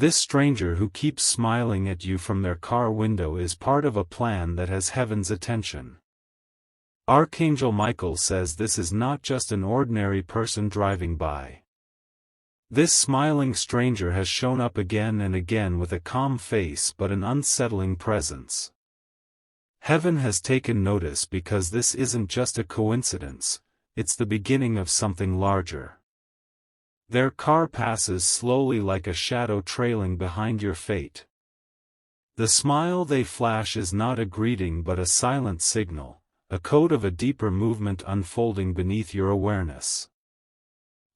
This stranger who keeps smiling at you from their car window is part of a plan that has heaven's attention. Archangel Michael says this is not just an ordinary person driving by. This smiling stranger has shown up again and again with a calm face but an unsettling presence. Heaven has taken notice because this isn't just a coincidence, it's the beginning of something larger. Their car passes slowly like a shadow trailing behind your fate. The smile they flash is not a greeting but a silent signal, a code of a deeper movement unfolding beneath your awareness.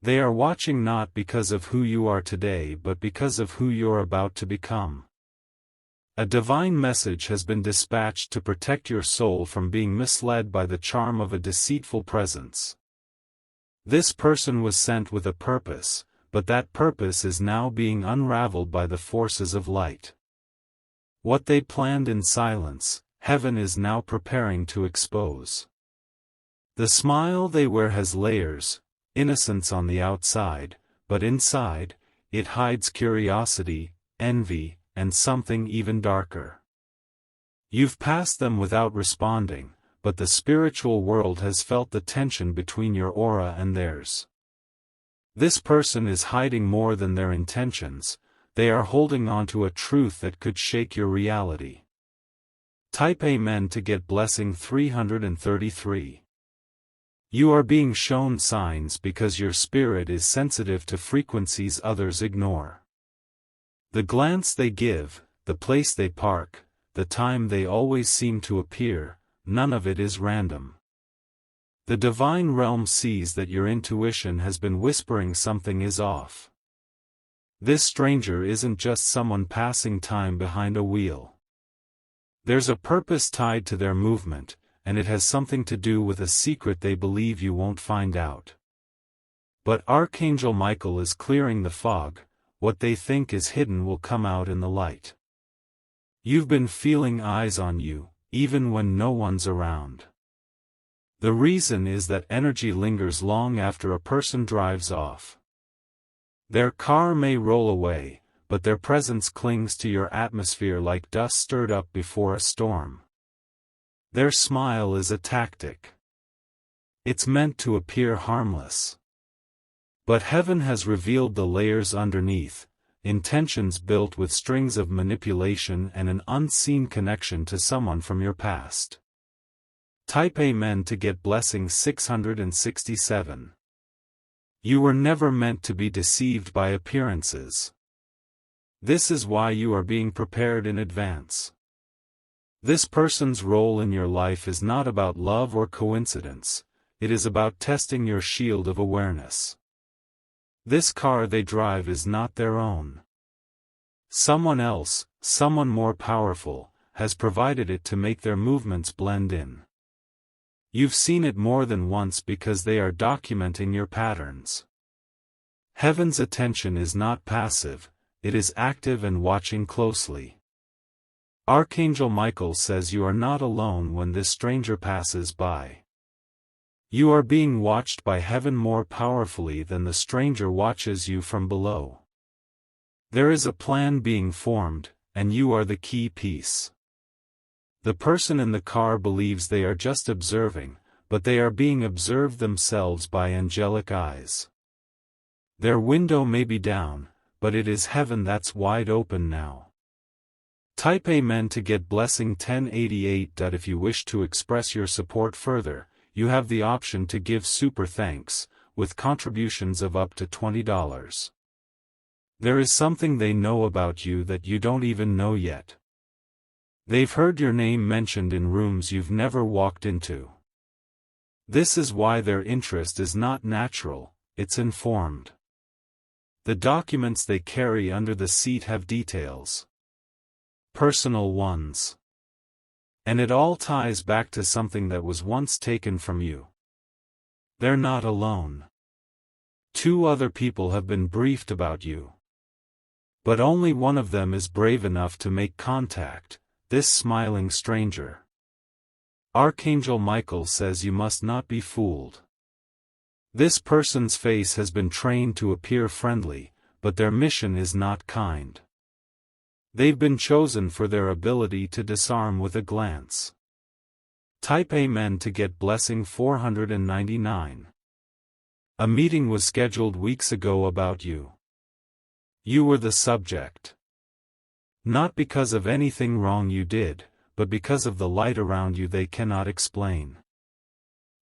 They are watching not because of who you are today but because of who you're about to become. A divine message has been dispatched to protect your soul from being misled by the charm of a deceitful presence. This person was sent with a purpose, but that purpose is now being unraveled by the forces of light. What they planned in silence, heaven is now preparing to expose. The smile they wear has layers, innocence on the outside, but inside, it hides curiosity, envy, and something even darker. You've passed them without responding, but the spiritual world has felt the tension between your aura and theirs. This person is hiding more than their intentions, they are holding on to a truth that could shake your reality. Type Amen to get blessing 333. You are being shown signs because your spirit is sensitive to frequencies others ignore. The glance they give, the place they park, the time they always seem to appear, none of it is random. The divine realm sees that your intuition has been whispering something is off. This stranger isn't just someone passing time behind a wheel. There's a purpose tied to their movement, and it has something to do with a secret they believe you won't find out. But Archangel Michael is clearing the fog, what they think is hidden will come out in the light. You've been feeling eyes on you, even when no one's around. The reason is that energy lingers long after a person drives off. Their car may roll away, but their presence clings to your atmosphere like dust stirred up before a storm. Their smile is a tactic. It's meant to appear harmless. But heaven has revealed the layers underneath, intentions built with strings of manipulation and an unseen connection to someone from your past. Type Amen to get blessing 667. You were never meant to be deceived by appearances. This is why you are being prepared in advance. This person's role in your life is not about love or coincidence, it is about testing your shield of awareness. This car they drive is not their own. Someone else, someone more powerful, has provided it to make their movements blend in. You've seen it more than once because they are documenting your patterns. Heaven's attention is not passive, it is active and watching closely. Archangel Michael says you are not alone when this stranger passes by. You are being watched by heaven more powerfully than the stranger watches you from below. There is a plan being formed, and you are the key piece. The person in the car believes they are just observing, but they are being observed themselves by angelic eyes. Their window may be down, but it is heaven that's wide open now. Type Amen to get blessing 1088. If you wish to express your support further, you have the option to give super thanks, with contributions of up to $20. There is something they know about you that you don't even know yet. They've heard your name mentioned in rooms you've never walked into. This is why their interest is not natural, it's informed. The documents they carry under the seat have details. Personal ones. And it all ties back to something that was once taken from you. They're not alone. 2 other people have been briefed about you. But only one of them is brave enough to make contact, this smiling stranger. Archangel Michael says you must not be fooled. This person's face has been trained to appear friendly, but their mission is not kind. They've been chosen for their ability to disarm with a glance. Type Amen to get blessing 499. A meeting was scheduled weeks ago about you. You were the subject. Not because of anything wrong you did, but because of the light around you they cannot explain.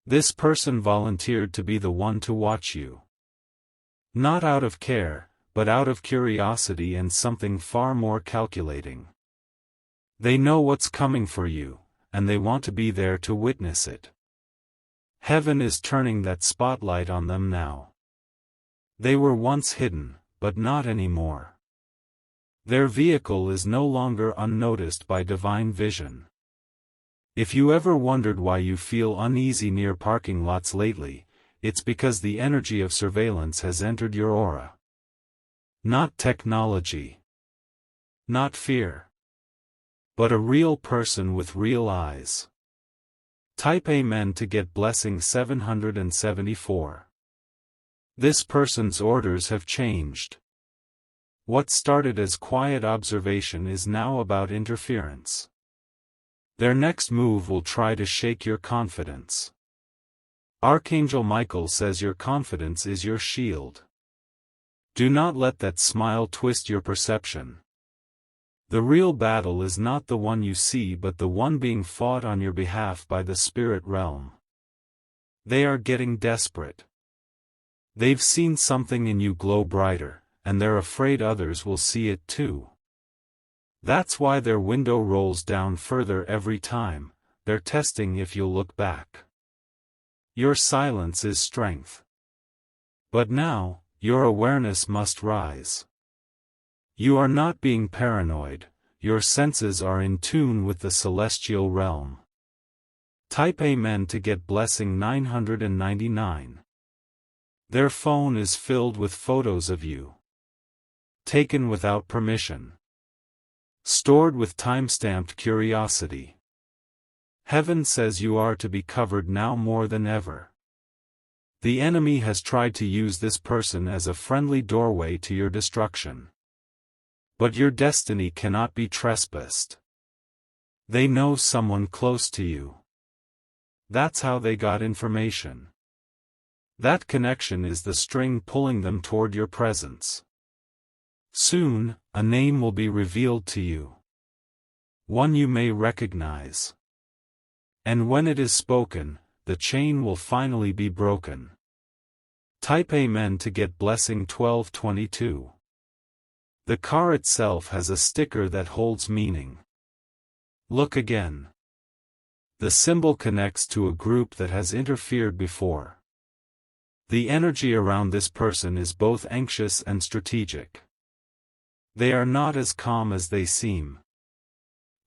This person volunteered to be the one to watch you. Not out of care, but out of curiosity and something far more calculating. They know what's coming for you, and they want to be there to witness it. Heaven is turning that spotlight on them now. They were once hidden, but not anymore. Their vehicle is no longer unnoticed by divine vision. If you ever wondered why you feel uneasy near parking lots lately, it's because the energy of surveillance has entered your aura. Not technology. Not fear. But a real person with real eyes. Type Amen to get blessing 774. This person's orders have changed. What started as quiet observation is now about interference. Their next move will try to shake your confidence. Archangel Michael says your confidence is your shield. Do not let that smile twist your perception. The real battle is not the one you see but the one being fought on your behalf by the spirit realm. They are getting desperate. They've seen something in you glow brighter, and they're afraid others will see it too. That's why their window rolls down further every time. They're testing if you'll look back. Your silence is strength. But now, your awareness must rise. You are not being paranoid, your senses are in tune with the celestial realm. Type Amen to get blessing 999. Their phone is filled with photos of you. Taken without permission. Stored with time-stamped curiosity. Heaven says you are to be covered now more than ever. The enemy has tried to use this person as a friendly doorway to your destruction. But your destiny cannot be trespassed. They know someone close to you. That's how they got information. That connection is the string pulling them toward your presence. Soon, a name will be revealed to you. One you may recognize. And when it is spoken, the chain will finally be broken. Type Amen to get blessing 1222. The car itself has a sticker that holds meaning. Look again. The symbol connects to a group that has interfered before. The energy around this person is both anxious and strategic. They are not as calm as they seem.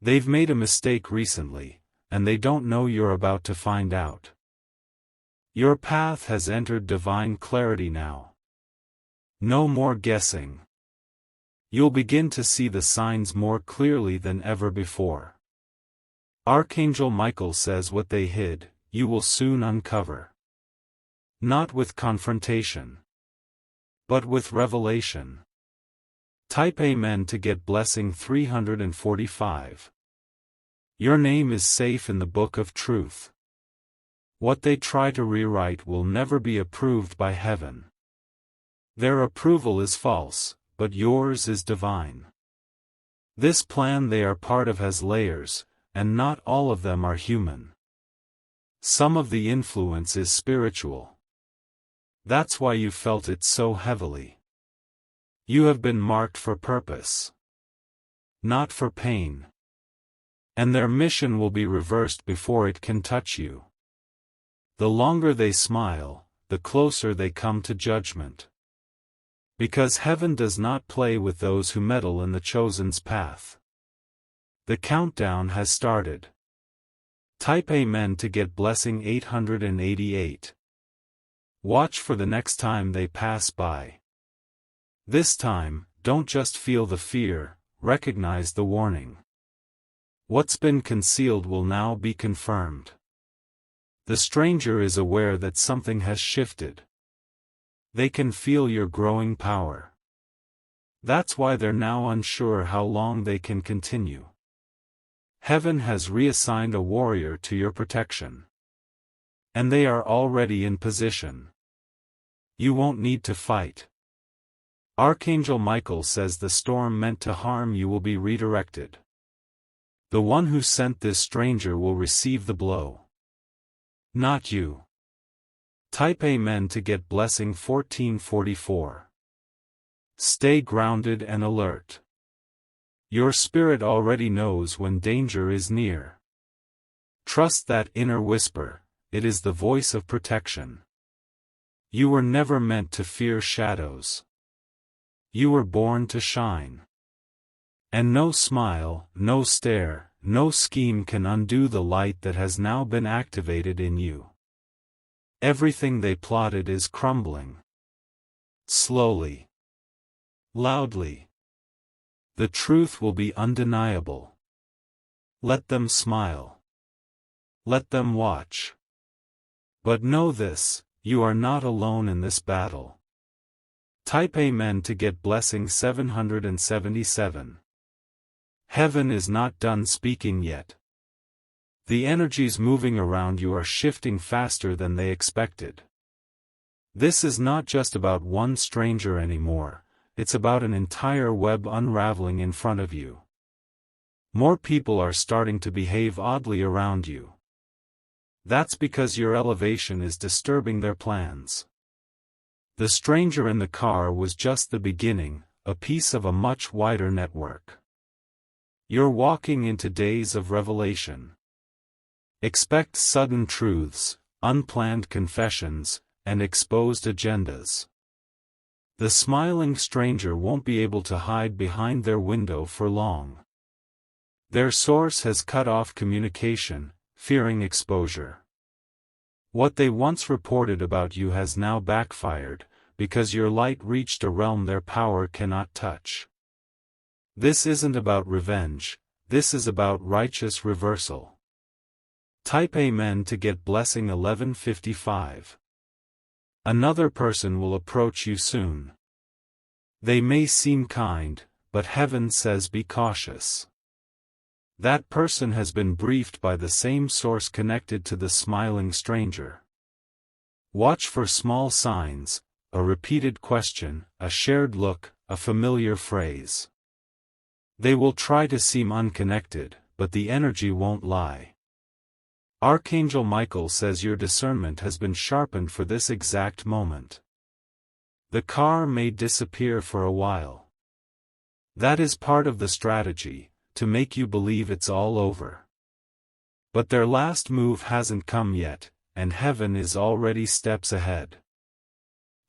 They've made a mistake recently, and they don't know you're about to find out. Your path has entered divine clarity now. No more guessing. You'll begin to see the signs more clearly than ever before. Archangel Michael says what they hid, you will soon uncover. Not with confrontation, but with revelation. Type Amen to get blessing 345. Your name is safe in the book of truth. What they try to rewrite will never be approved by heaven. Their approval is false, but yours is divine. This plan they are part of has layers, and not all of them are human. Some of the influence is spiritual. That's why you felt it so heavily. You have been marked for purpose, not for pain. And their mission will be reversed before it can touch you. The longer they smile, the closer they come to judgment. Because heaven does not play with those who meddle in the chosen's path. The countdown has started. Type Amen to get blessing 888. Watch for the next time they pass by. This time, don't just feel the fear, recognize the warning. What's been concealed will now be confirmed. The stranger is aware that something has shifted. They can feel your growing power. That's why they're now unsure how long they can continue. Heaven has reassigned a warrior to your protection. And they are already in position. You won't need to fight. Archangel Michael says the storm meant to harm you will be redirected. The one who sent this stranger will receive the blow. Not you. Type Amen to get blessing 1444. Stay grounded and alert. Your spirit already knows when danger is near. Trust that inner whisper, it is the voice of protection. You were never meant to fear shadows. You were born to shine. And no smile, no stare, no scheme can undo the light that has now been activated in you. Everything they plotted is crumbling. Slowly. Loudly. The truth will be undeniable. Let them smile. Let them watch. But know this, you are not alone in this battle. Type Amen to get blessing 777. Heaven is not done speaking yet. The energies moving around you are shifting faster than they expected. This is not just about one stranger anymore, it's about an entire web unraveling in front of you. More people are starting to behave oddly around you. That's because your elevation is disturbing their plans. The stranger in the car was just the beginning, a piece of a much wider network. You're walking into days of revelation. Expect sudden truths, unplanned confessions, and exposed agendas. The smiling stranger won't be able to hide behind their window for long. Their source has cut off communication, fearing exposure. What they once reported about you has now backfired, because your light reached a realm their power cannot touch. This isn't about revenge, this is about righteous reversal. Type Amen to get blessing 1155. Another person will approach you soon. They may seem kind, but heaven says be cautious. That person has been briefed by the same source connected to the smiling stranger. Watch for small signs, a repeated question, a shared look, a familiar phrase. They will try to seem unconnected, but the energy won't lie. Archangel Michael says your discernment has been sharpened for this exact moment. The car may disappear for a while. That is part of the strategy, to make you believe it's all over. But their last move hasn't come yet, and heaven is already steps ahead.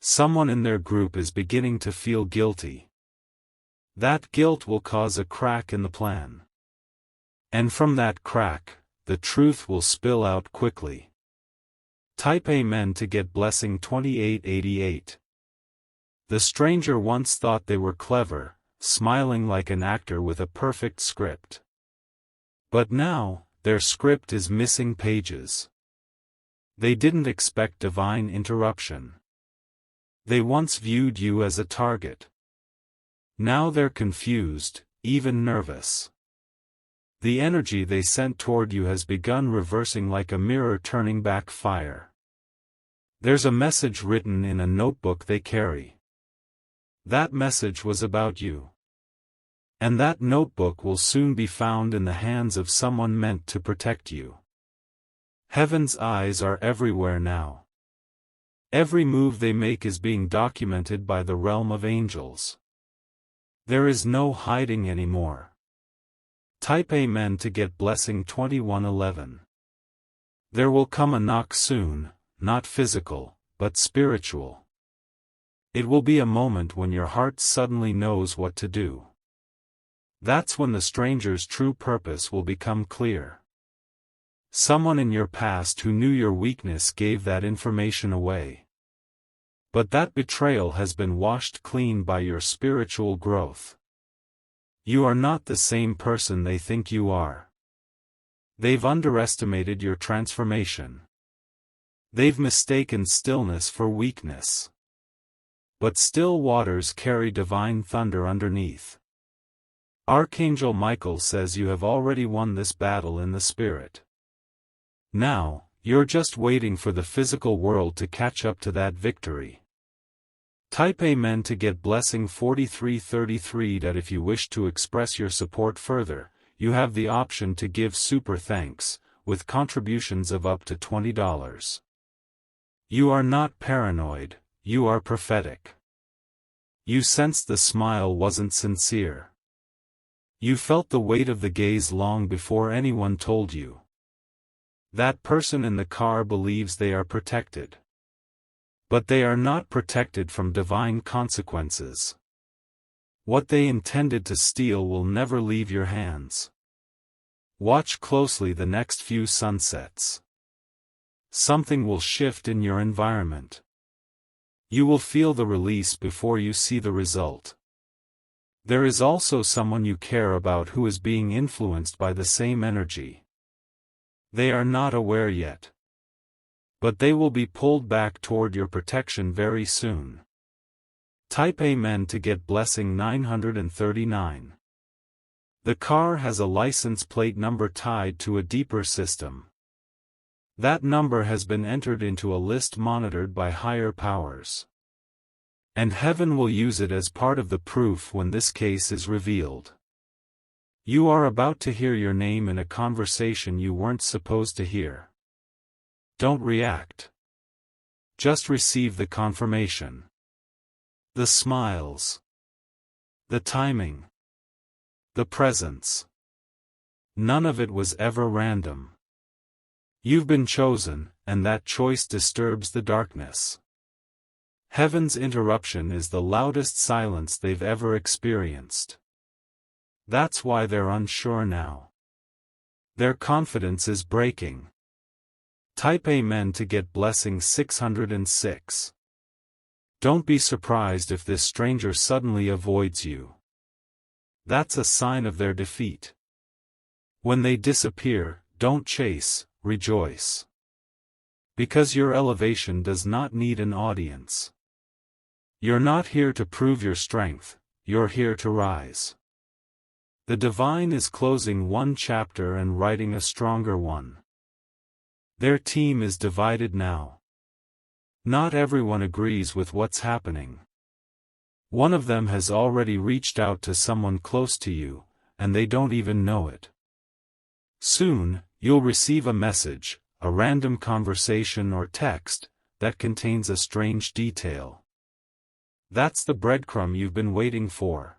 Someone in their group is beginning to feel guilty. That guilt will cause a crack in the plan. And from that crack, the truth will spill out quickly. Type Amen to get blessing 2888. The stranger once thought they were clever, smiling like an actor with a perfect script. But now, their script is missing pages. They didn't expect divine interruption. They once viewed you as a target. Now they're confused, even nervous. The energy they sent toward you has begun reversing like a mirror turning back fire. There's a message written in a notebook they carry. That message was about you. And that notebook will soon be found in the hands of someone meant to protect you. Heaven's eyes are everywhere now. Every move they make is being documented by the realm of angels. There is no hiding anymore. Type Amen to get blessing 2111. There will come a knock soon, not physical, but spiritual. It will be a moment when your heart suddenly knows what to do. That's when the stranger's true purpose will become clear. Someone in your past who knew your weakness gave that information away. But that betrayal has been washed clean by your spiritual growth. You are not the same person they think you are. They've underestimated your transformation. They've mistaken stillness for weakness. But still waters carry divine thunder underneath. Archangel Michael says you have already won this battle in the spirit. Now, you're just waiting for the physical world to catch up to that victory. Type Amen to get blessing 4333. That if you wish to express your support further, you have the option to give super thanks, with contributions of up to $20. You are not paranoid, you are prophetic. You sensed the smile wasn't sincere. You felt the weight of the gaze long before anyone told you. That person in the car believes they are protected. But they are not protected from divine consequences. What they intended to steal will never leave your hands. Watch closely the next few sunsets. Something will shift in your environment. You will feel the release before you see the result. There is also someone you care about who is being influenced by the same energy. They are not aware yet. But they will be pulled back toward your protection very soon. Type Amen to get blessing 939. The car has a license plate number tied to a deeper system. That number has been entered into a list monitored by higher powers. And heaven will use it as part of the proof when this case is revealed. You are about to hear your name in a conversation you weren't supposed to hear. Don't react. Just receive the confirmation. The smiles. The timing. The presence. None of it was ever random. You've been chosen, and that choice disturbs the darkness. Heaven's interruption is the loudest silence they've ever experienced. That's why they're unsure now. Their confidence is breaking. Type Amen to get blessing 606. Don't be surprised if this stranger suddenly avoids you. That's a sign of their defeat. When they disappear, don't chase, rejoice. Because your elevation does not need an audience. You're not here to prove your strength, you're here to rise. The divine is closing one chapter and writing a stronger one. Their team is divided now. Not everyone agrees with what's happening. One of them has already reached out to someone close to you, and they don't even know it. Soon, you'll receive a message, a random conversation or text, that contains a strange detail. That's the breadcrumb you've been waiting for.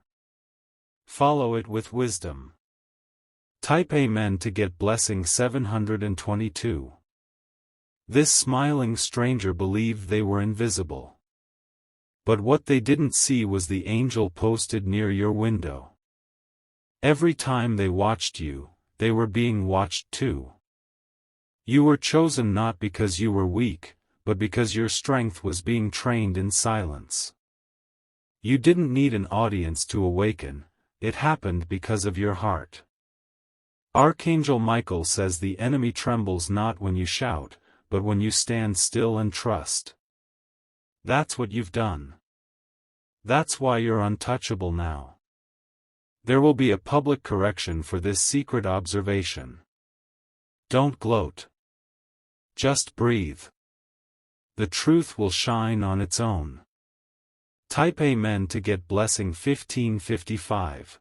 Follow it with wisdom. Type Amen to get blessing 722. This smiling stranger believed they were invisible. But what they didn't see was the angel posted near your window. Every time they watched you, they were being watched too. You were chosen not because you were weak, but because your strength was being trained in silence. You didn't need an audience to awaken, it happened because of your heart. Archangel Michael says the enemy trembles not when you shout, but when you stand still and trust. That's what you've done. That's why you're untouchable now. There will be a public correction for this secret observation. Don't gloat. Just breathe. The truth will shine on its own. Type Amen to get blessing 1555.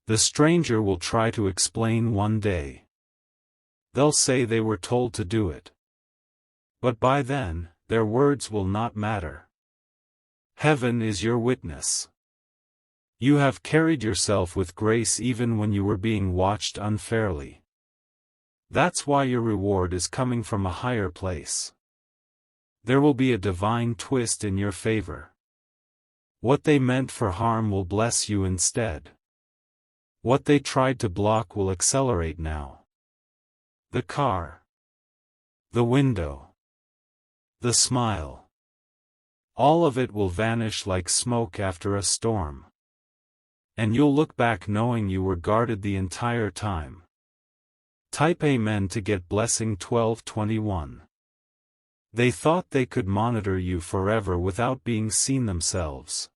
The stranger will try to explain one day. They'll say they were told to do it. But by then, their words will not matter. Heaven is your witness. You have carried yourself with grace even when you were being watched unfairly. That's why your reward is coming from a higher place. There will be a divine twist in your favor. What they meant for harm will bless you instead. What they tried to block will accelerate now. The car. The window. The smile. All of it will vanish like smoke after a storm. And you'll look back knowing you were guarded the entire time. Type Amen to get blessing 1221. They thought they could monitor you forever without being seen themselves.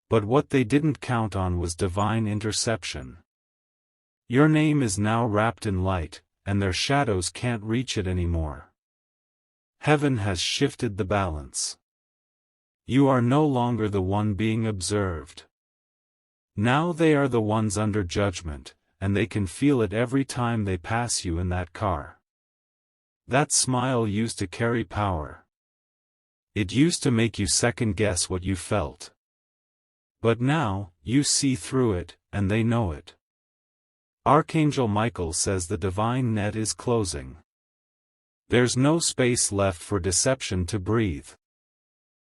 But what they didn't count on was divine interception. Your name is now wrapped in light, and their shadows can't reach it anymore. Heaven has shifted the balance. You are no longer the one being observed. Now they are the ones under judgment, and they can feel it every time they pass you in that car. That smile used to carry power. It used to make you second-guess what you felt. But now, you see through it, and they know it. Archangel Michael says the divine net is closing. There's no space left for deception to breathe.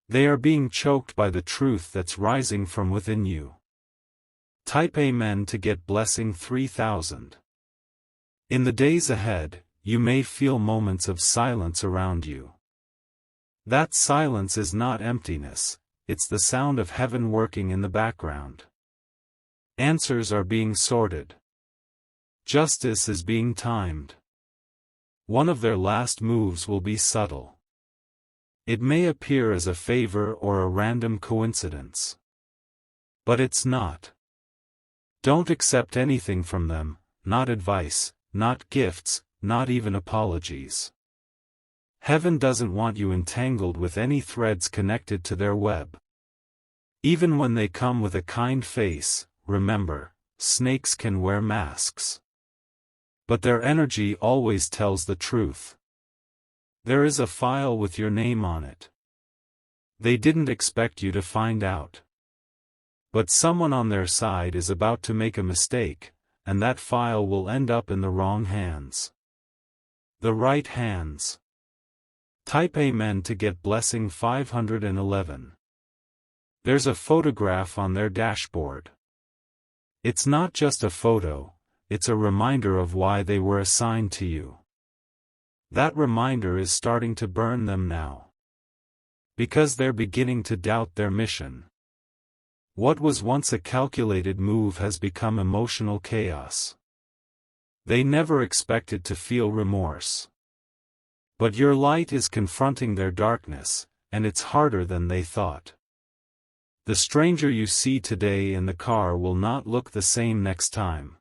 They are being choked by the truth that's rising from within you. Type Amen to get blessing 3000. In the days ahead, you may feel moments of silence around you. That silence is not emptiness, it's the sound of heaven working in the background. Answers are being sorted. Justice is being timed. One of their last moves will be subtle. It may appear as a favor or a random coincidence. But it's not. Don't accept anything from them, not advice, not gifts, not even apologies. Heaven doesn't want you entangled with any threads connected to their web. Even when they come with a kind face, remember, snakes can wear masks. But their energy always tells the truth. There is a file with your name on it. They didn't expect you to find out. But someone on their side is about to make a mistake, and that file will end up in the wrong hands. The right hands. Type Amen to get blessing 511. There's a photograph on their dashboard. It's not just a photo, it's a reminder of why they were assigned to you. That reminder is starting to burn them now. Because they're beginning to doubt their mission. What was once a calculated move has become emotional chaos. They never expected to feel remorse. But your light is confronting their darkness, and it's harder than they thought. The stranger you see today in the car will not look the same next time.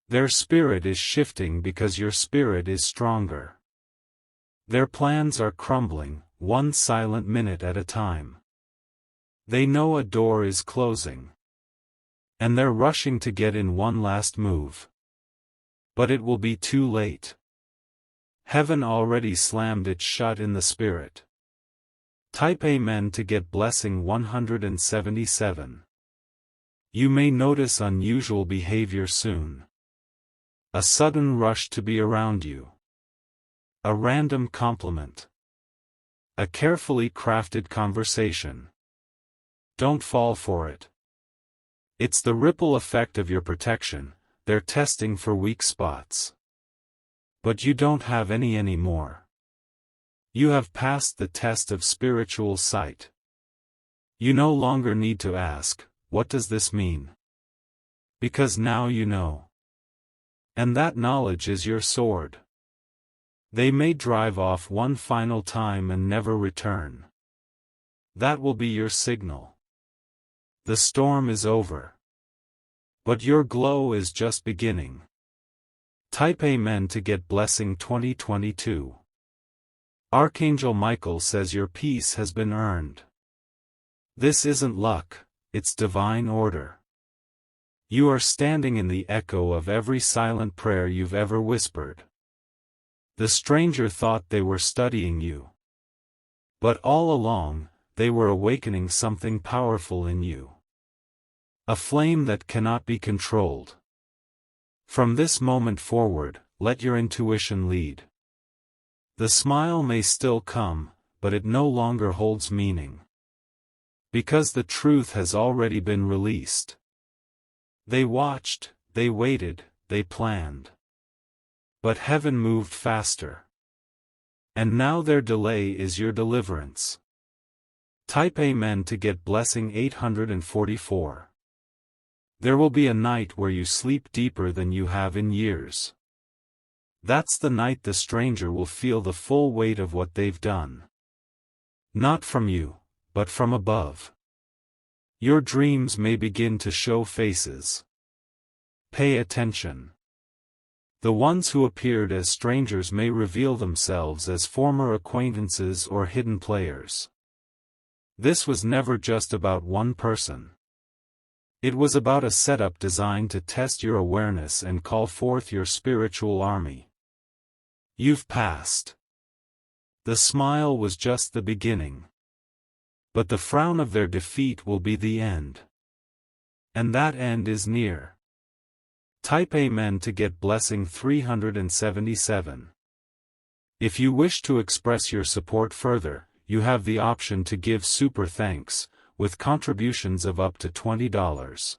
Their spirit is shifting because your spirit is stronger. Their plans are crumbling, one silent minute at a time. They know a door is closing. And they're rushing to get in one last move. But it will be too late. Heaven already slammed it shut in the spirit. Type Amen to get blessing 177. You may notice unusual behavior soon. A sudden rush to be around you. A random compliment. A carefully crafted conversation. Don't fall for it. It's the ripple effect of your protection, they're testing for weak spots. But you don't have any anymore. You have passed the test of spiritual sight. You no longer need to ask, what does this mean? Because now you know. And that knowledge is your sword. They may drive off one final time and never return. That will be your signal. The storm is over. But your glow is just beginning. Type Amen to get blessing 2022. Archangel Michael says your peace has been earned. This isn't luck, it's divine order. You are standing in the echo of every silent prayer you've ever whispered. The stranger thought they were studying you. But all along, they were awakening something powerful in you. A flame that cannot be controlled. From this moment forward, let your intuition lead. The smile may still come, but it no longer holds meaning. Because the truth has already been released. They watched, they waited, they planned. But heaven moved faster. And now their delay is your deliverance. Type Amen to get blessing 844. There will be a night where you sleep deeper than you have in years. That's the night the stranger will feel the full weight of what they've done. Not from you, but from above. Your dreams may begin to show faces. Pay attention. The ones who appeared as strangers may reveal themselves as former acquaintances or hidden players. This was never just about one person. It was about a setup designed to test your awareness and call forth your spiritual army. You've passed. The smile was just the beginning. But the frown of their defeat will be the end. And that end is near. Type Amen to get blessing 377. If you wish to express your support further, you have the option to give super thanks, with contributions of up to $20.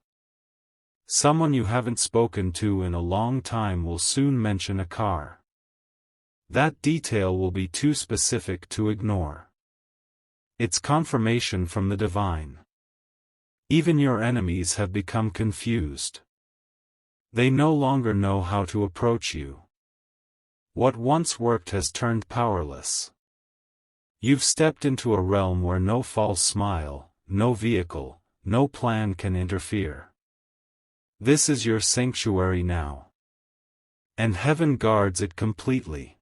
Someone you haven't spoken to in a long time will soon mention a car. That detail will be too specific to ignore. It's confirmation from the divine. Even your enemies have become confused. They no longer know how to approach you. What once worked has turned powerless. You've stepped into a realm where no false smile, no vehicle, no plan can interfere. This is your sanctuary now. And heaven guards it completely.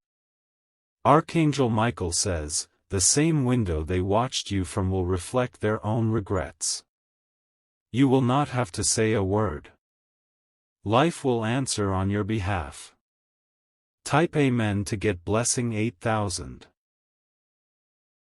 Archangel Michael says, the same window they watched you from will reflect their own regrets. You will not have to say a word. Life will answer on your behalf. Type Amen to get blessing 8000.